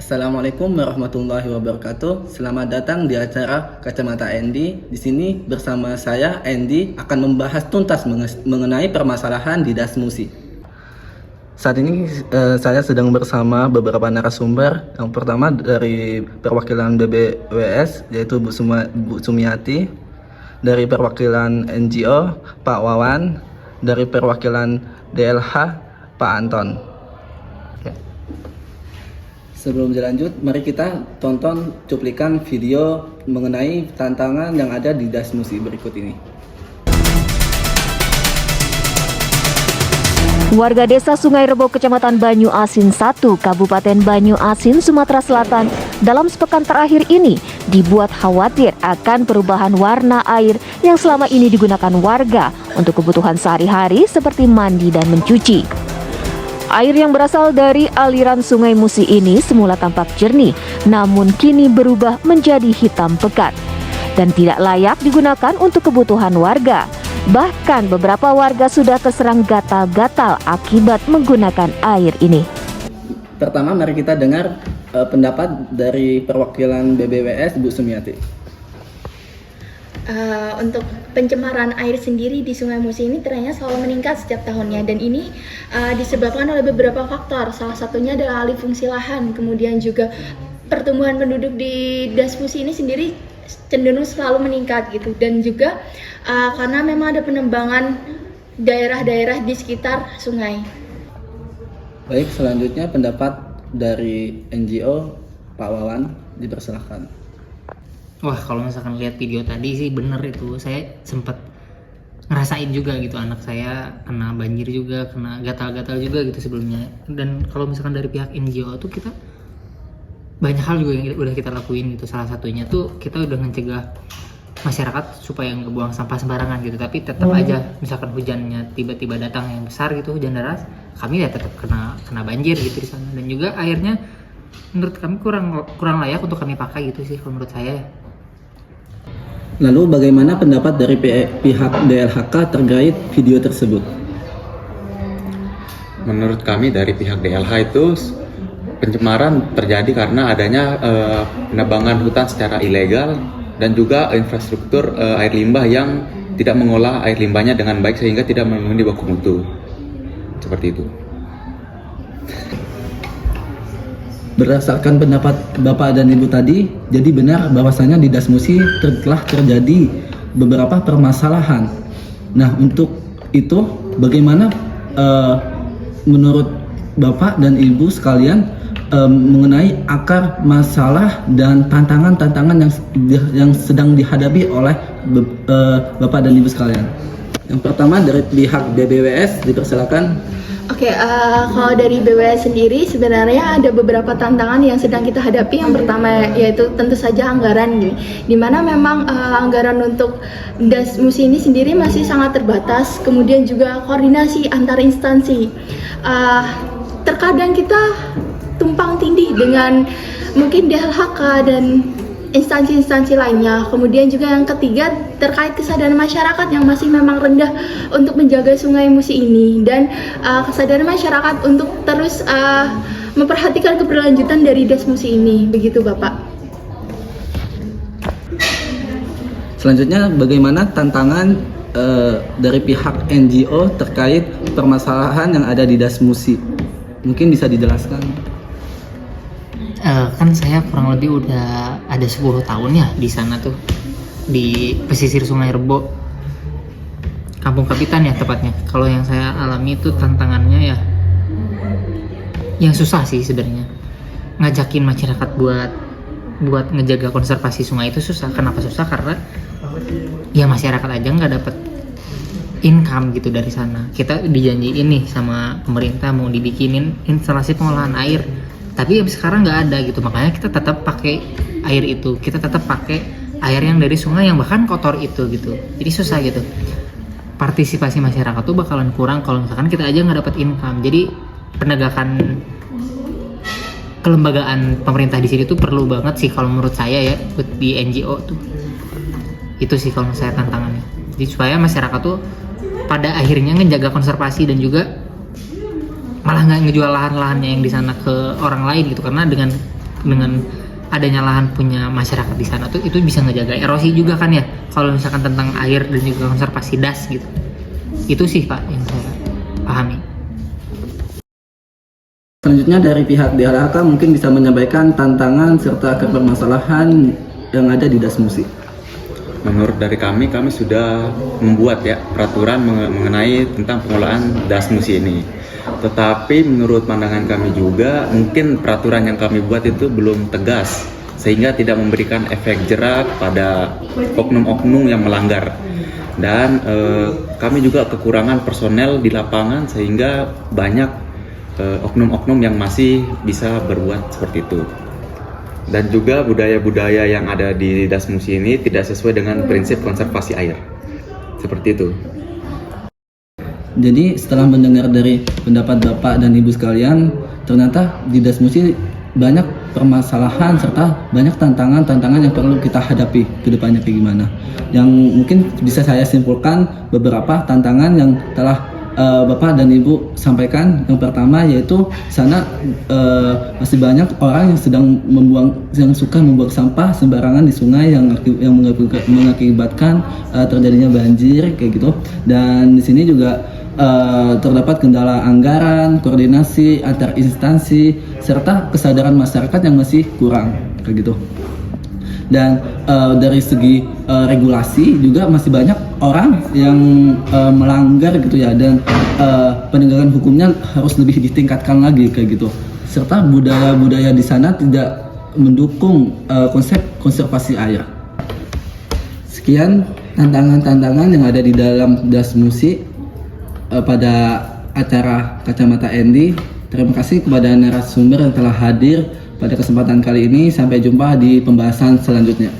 Assalamualaikum warahmatullahi wabarakatuh. Selamat datang di acara Kacamata Andy. Di sini bersama saya Andy akan membahas tuntas mengenai permasalahan di Dasmusi. Saat ini saya sedang bersama beberapa narasumber. Yang pertama dari perwakilan BBWS yaitu Bu Sumiati, dari perwakilan NGO Pak Wawan, dari perwakilan DLH Pak Anton. Sebelum dilanjut, mari kita tonton cuplikan video mengenai tantangan yang ada di Dasmusi berikut ini. Warga Desa Sungai Rebo, Kecamatan Banyu Asin 1, Kabupaten Banyu Asin, Sumatera Selatan, dalam sepekan terakhir ini dibuat khawatir akan perubahan warna air yang selama ini digunakan warga untuk kebutuhan sehari-hari seperti mandi dan mencuci. Air yang berasal dari aliran Sungai Musi ini semula tampak jernih, namun kini berubah menjadi hitam pekat dan tidak layak digunakan untuk kebutuhan warga. Bahkan beberapa warga sudah terserang gatal-gatal akibat menggunakan air ini. Pertama, mari kita dengar pendapat dari perwakilan BBWS, Bu Sumiati. Untuk pencemaran air sendiri di Sungai Musi ini trennya selalu meningkat setiap tahunnya, dan ini disebabkan oleh beberapa faktor. Salah satunya adalah alih fungsi lahan, kemudian juga pertumbuhan penduduk di Dasmusi ini sendiri cenderung selalu meningkat gitu, dan juga karena memang ada penembangan daerah-daerah di sekitar sungai. Baik, selanjutnya pendapat dari NGO Pak Wawan, dipersilahkan. Wah, kalau misalkan lihat video tadi sih bener itu, saya sempat ngerasain juga gitu, anak saya kena banjir juga, kena gatal-gatal juga gitu sebelumnya. Dan kalau misalkan dari pihak NGO tuh kita banyak hal juga yang udah kita lakuin gitu. Salah satunya tuh kita udah mencegah masyarakat supaya nggak buang sampah sembarangan gitu. Tapi tetap aja misalkan hujannya tiba-tiba datang yang besar gitu, hujan deras, kami ya tetap kena banjir gitu di sana. Dan juga airnya menurut kami kurang layak untuk kami pakai gitu sih kalau menurut saya. Lalu bagaimana pendapat dari pihak DLHK terkait video tersebut? Menurut kami dari pihak DLH itu pencemaran terjadi karena adanya penebangan hutan secara ilegal dan juga infrastruktur air limbah yang tidak mengolah air limbahnya dengan baik sehingga tidak memenuhi baku mutu. Seperti itu. Berdasarkan pendapat Bapak dan Ibu tadi, jadi benar bahwasanya di Dasmusi telah terjadi beberapa permasalahan. Nah, untuk itu bagaimana menurut Bapak dan Ibu sekalian mengenai akar masalah dan tantangan-tantangan yang sedang dihadapi oleh Bapak dan Ibu sekalian? Yang pertama dari pihak BBWS, dipersilakan. Oke, kalau dari BWS sendiri sebenarnya ada beberapa tantangan yang sedang kita hadapi. Yang pertama yaitu tentu saja anggaran, dimana memang anggaran untuk Dasmusi ini sendiri masih sangat terbatas. Kemudian juga koordinasi antar instansi. Terkadang kita tumpang tindih dengan mungkin DLHK dan instansi-instansi lainnya. Kemudian juga yang ketiga terkait kesadaran masyarakat yang masih memang rendah untuk menjaga Sungai Musi ini, dan kesadaran masyarakat untuk terus memperhatikan keberlanjutan dari Dasmusi ini. Begitu Bapak. Selanjutnya, bagaimana tantangan dari pihak NGO terkait permasalahan yang ada di Dasmusi? Mungkin bisa dijelaskan. Kan saya kurang lebih udah ada 10 tahun ya di sana tuh, di pesisir Sungai Rebo, Kampung Kapitan ya tepatnya. Kalau yang saya alami itu tantangannya ya yang susah sih sebenarnya. Ngajakin masyarakat buat ngejaga konservasi sungai itu susah. Kenapa susah? Karena ya masyarakat aja nggak dapet income gitu dari sana. Kita dijanjiin nih sama pemerintah mau dibikinin instalasi pengolahan air, tapi sekarang nggak ada gitu. Makanya kita tetap pakai air itu, kita tetap pakai air yang dari sungai yang bahkan kotor itu gitu. Jadi susah gitu. Partisipasi masyarakat tuh bakalan kurang kalau misalkan kita aja nggak dapat income. Jadi penegakan kelembagaan pemerintah di sini tuh perlu banget sih kalau menurut saya ya, di NGO tuh. Itu sih kalau menurut saya tantangannya. Jadi supaya masyarakat tuh pada akhirnya ngejaga konservasi dan juga malah nggak ngejual lahan-lahannya yang di sana ke orang lain gitu. Karena dengan dengan adanya lahan punya masyarakat di sana tuh itu bisa ngejaga erosi juga kan ya, kalau misalkan tentang air dan juga konservasi das gitu. Itu sih Pak yang saya pahami. Selanjutnya dari pihak DLHK mungkin bisa menyampaikan tantangan serta permasalahan yang ada di Das Musi. Menurut dari kami sudah membuat ya peraturan mengenai tentang pengelolaan Das Musi ini. Tetapi menurut pandangan kami juga mungkin peraturan yang kami buat itu belum tegas sehingga tidak memberikan efek jerak pada oknum-oknum yang melanggar. Dan kami juga kekurangan personel di lapangan sehingga banyak oknum-oknum yang masih bisa berbuat seperti itu. Dan juga budaya-budaya yang ada di Das Musi ini tidak sesuai dengan prinsip konservasi air. Seperti itu. Jadi setelah mendengar dari pendapat Bapak dan Ibu sekalian, ternyata di Das Musi banyak permasalahan serta banyak tantangan-tantangan yang perlu kita hadapi ke depannya kayak gimana. Yang mungkin bisa saya simpulkan beberapa tantangan yang telah Bapak dan Ibu sampaikan. Yang pertama yaitu sana masih banyak orang yang suka membuang sampah sembarangan di sungai yang mengakibatkan terjadinya banjir kayak gitu. Dan di sini juga terdapat kendala anggaran, koordinasi antar instansi serta kesadaran masyarakat yang masih kurang kayak gitu. Dan dari segi regulasi juga masih banyak orang yang melanggar gitu ya, dan penegakan hukumnya harus lebih ditingkatkan lagi kayak gitu. Serta budaya-budaya di sana tidak mendukung konsep konservasi air. Sekian tantangan-tantangan yang ada di dalam Das Musi pada acara Kacamata Andy. Terima kasih kepada narasumber yang telah hadir pada kesempatan kali ini. Sampai jumpa di pembahasan selanjutnya.